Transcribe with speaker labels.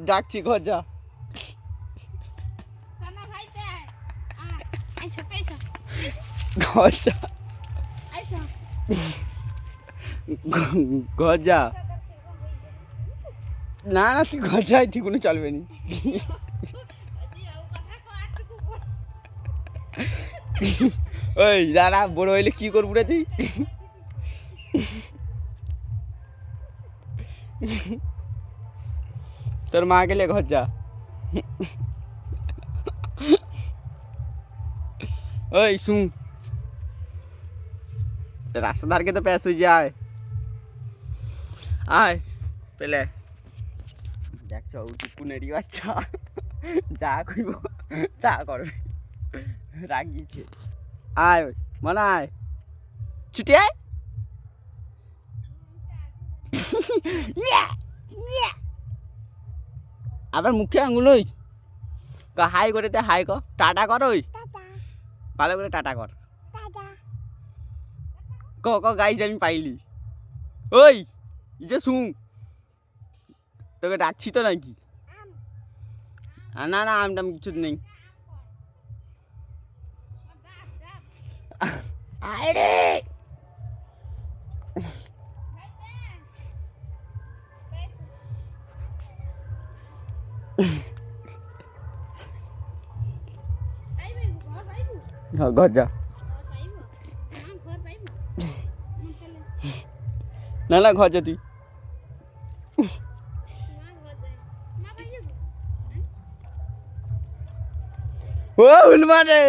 Speaker 1: ডাকছি ঘর যা ঘর যা ঘর যা না না তুই ঘর যাই ঠিক কোনো চলবে না ওই দাঁড়া বড় হইলে কি করবো রে তুই তোর মা গেলে ঘর যা ওই শুন রাস্তা ধারকে তো প্যাস হয়ে যায় আয় পেলে দেখছ কুনেরি বাচ্চা যা কইব তা করবে রাগিছে আয় মনে আয় ছুটি আয় আবার মুখে আঙুল ওই হাই করে তে হাই কর টাটা কর ওই ভালো করে টাটা কর ক ক গাইজ আমি পাইলি ওই যে শুন তোকে ডাকছি তো নাকি না না আমটা কিছু নেই আরে ঘর যা না না ঘর যা তুই ও উলমানে